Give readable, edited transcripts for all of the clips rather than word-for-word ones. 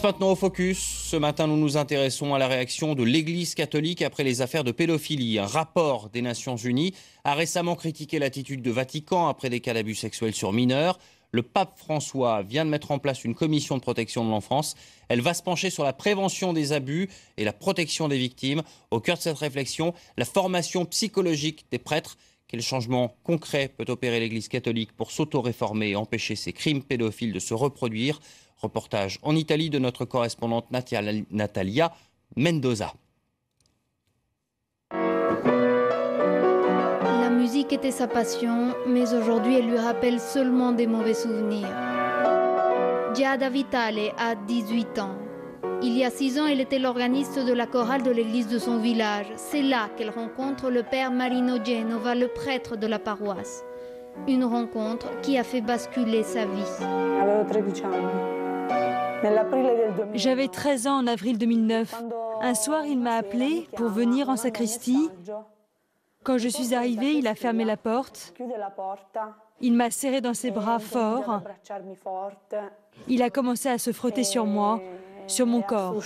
Place maintenant au Focus. Ce matin, nous nous intéressons à la réaction de l'Église catholique après les affaires de pédophilie. Un rapport des Nations Unies a récemment critiqué l'attitude de Vatican après des cas d'abus sexuels sur mineurs. Le pape François vient de mettre en place une commission de protection de l'enfance. Elle va se pencher sur la prévention des abus et la protection des victimes. Au cœur de cette réflexion, la formation psychologique des prêtres. Quel changement concret peut opérer l'Église catholique pour s'auto-réformer et empêcher ces crimes pédophiles de se reproduire? Reportage en Italie de notre correspondante Natalia Mendoza. La musique était sa passion, mais aujourd'hui elle lui rappelle seulement des mauvais souvenirs. Giada Vitale a 18 ans. Il y a 6 ans, elle était l'organiste de la chorale de l'église de son village. C'est là qu'elle rencontre le père Marino Genova, le prêtre de la paroisse. Une rencontre qui a fait basculer sa vie. J'avais 13 ans en avril 2009. Un soir, il m'a appelé pour venir en sacristie. Quand je suis arrivée, il a fermé la porte. Il m'a serré dans ses bras fort. Il a commencé à se frotter sur moi, sur mon corps.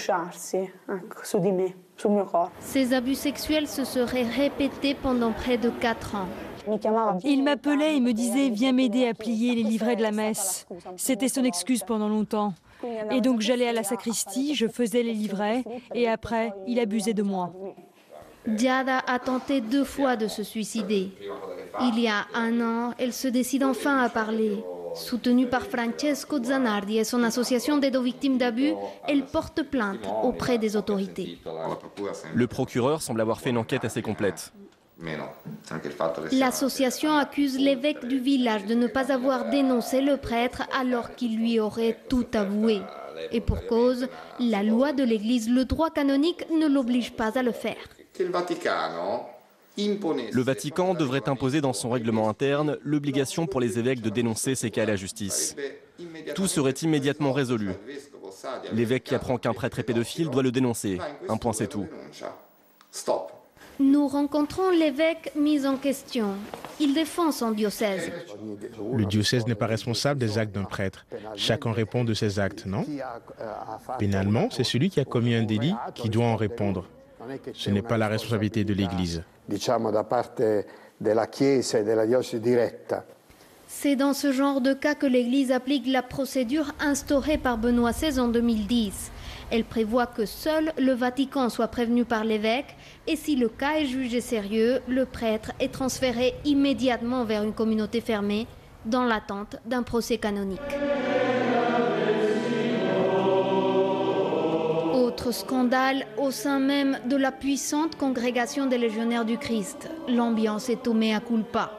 Ces abus sexuels se seraient répétés pendant près de 4 ans. Il m'appelait et me disait « Viens m'aider à plier les livrets de la messe ». C'était son excuse pendant longtemps. Et donc j'allais à la sacristie, je faisais les livrets et après, il abusait de moi. Giada a tenté 2 fois de se suicider. Il y a 1 an, elle se décide enfin à parler. Soutenue par Francesco Zanardi et son association d'aide aux victimes d'abus, elle porte plainte auprès des autorités. Le procureur semble avoir fait une enquête assez complète. L'association accuse l'évêque du village de ne pas avoir dénoncé le prêtre alors qu'il lui aurait tout avoué. Et pour cause, la loi de l'Église, le droit canonique, ne l'oblige pas à le faire. Le Vatican devrait imposer dans son règlement interne l'obligation pour les évêques de dénoncer ces cas à la justice. Tout serait immédiatement résolu. L'évêque qui apprend qu'un prêtre est pédophile doit le dénoncer. Un point, c'est tout. Nous rencontrons l'évêque mis en question. Il défend son diocèse. Le diocèse n'est pas responsable des actes d'un prêtre. Chacun répond de ses actes, non? Pénalement, c'est celui qui a commis un délit qui doit en répondre. Ce n'est pas la responsabilité de l'Église. C'est dans ce genre de cas que l'Église applique la procédure instaurée par Benoît XVI en 2010. Elle prévoit que seul le Vatican soit prévenu par l'évêque et si le cas est jugé sérieux, le prêtre est transféré immédiatement vers une communauté fermée dans l'attente d'un procès canonique. Autre scandale au sein même de la puissante congrégation des légionnaires du Christ. L'ambiance est au mea culpa.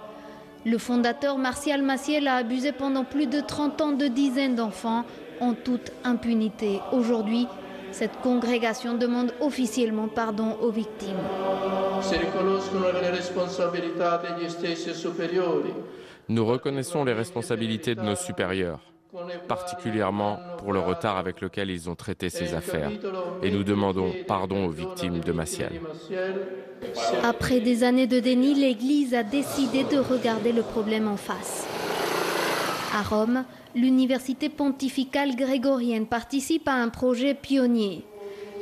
Le fondateur Martial Maciel a abusé pendant plus de 30 ans de dizaines d'enfants en toute impunité. Aujourd'hui, cette congrégation demande officiellement pardon aux victimes. Nous reconnaissons les responsabilités de nos supérieurs, particulièrement pour le retard avec lequel ils ont traité ces affaires. Et nous demandons pardon aux victimes de Maciel. Après des années de déni, l'Église a décidé de regarder le problème en face. À Rome, l'université pontificale grégorienne participe à un projet pionnier.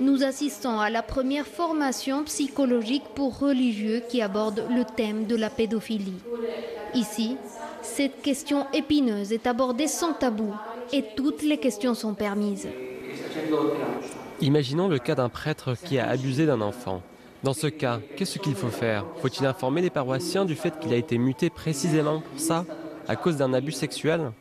Nous assistons à la première formation psychologique pour religieux qui aborde le thème de la pédophilie. Ici, cette question épineuse est abordée sans tabou et toutes les questions sont permises. Imaginons le cas d'un prêtre qui a abusé d'un enfant. Dans ce cas, qu'est-ce qu'il faut faire? Faut-il informer les paroissiens du fait qu'il a été muté précisément pour ça, à cause d'un abus sexuel?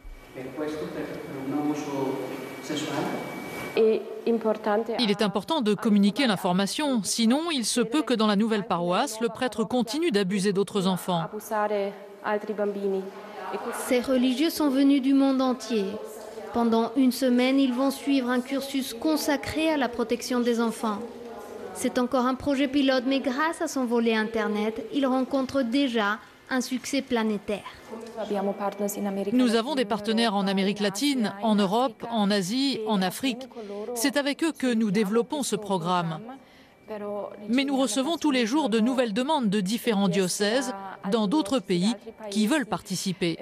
Il est important de communiquer l'information, sinon il se peut que dans la nouvelle paroisse, le prêtre continue d'abuser d'autres enfants. Ces religieux sont venus du monde entier. Pendant une semaine, ils vont suivre un cursus consacré à la protection des enfants. C'est encore un projet pilote, mais grâce à son volet Internet, il rencontre déjà un succès planétaire. Nous avons des partenaires en Amérique latine, en Europe, en Asie, en Afrique. C'est avec eux que nous développons ce programme. Mais nous recevons tous les jours de nouvelles demandes de différents diocèses dans d'autres pays qui veulent participer.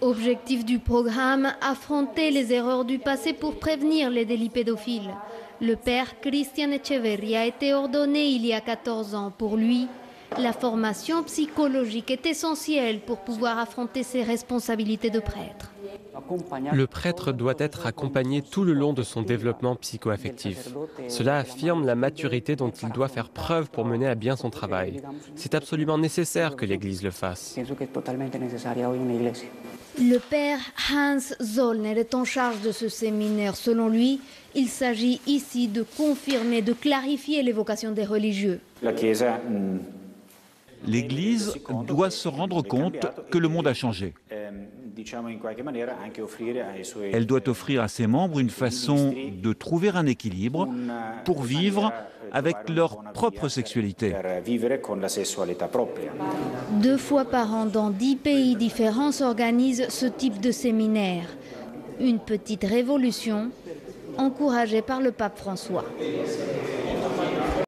Objectif du programme, affronter les erreurs du passé pour prévenir les délits pédophiles. Le père Christian Echeverria a été ordonné il y a 14 ans. Pour lui, la formation psychologique est essentielle pour pouvoir affronter ses responsabilités de prêtre. Le prêtre doit être accompagné tout le long de son développement psycho-affectif. Cela affirme la maturité dont il doit faire preuve pour mener à bien son travail. C'est absolument nécessaire que l'Église le fasse. Le père Hans Zollner est en charge de ce séminaire. Selon lui, il s'agit ici de confirmer, de clarifier les vocations des religieux. L'Église doit se rendre compte que le monde a changé. Elle doit offrir à ses membres une façon de trouver un équilibre pour vivre avec leur propre sexualité. 2 fois par an, dans 10 pays différents, s'organise ce type de séminaire. Une petite révolution encouragée par le pape François.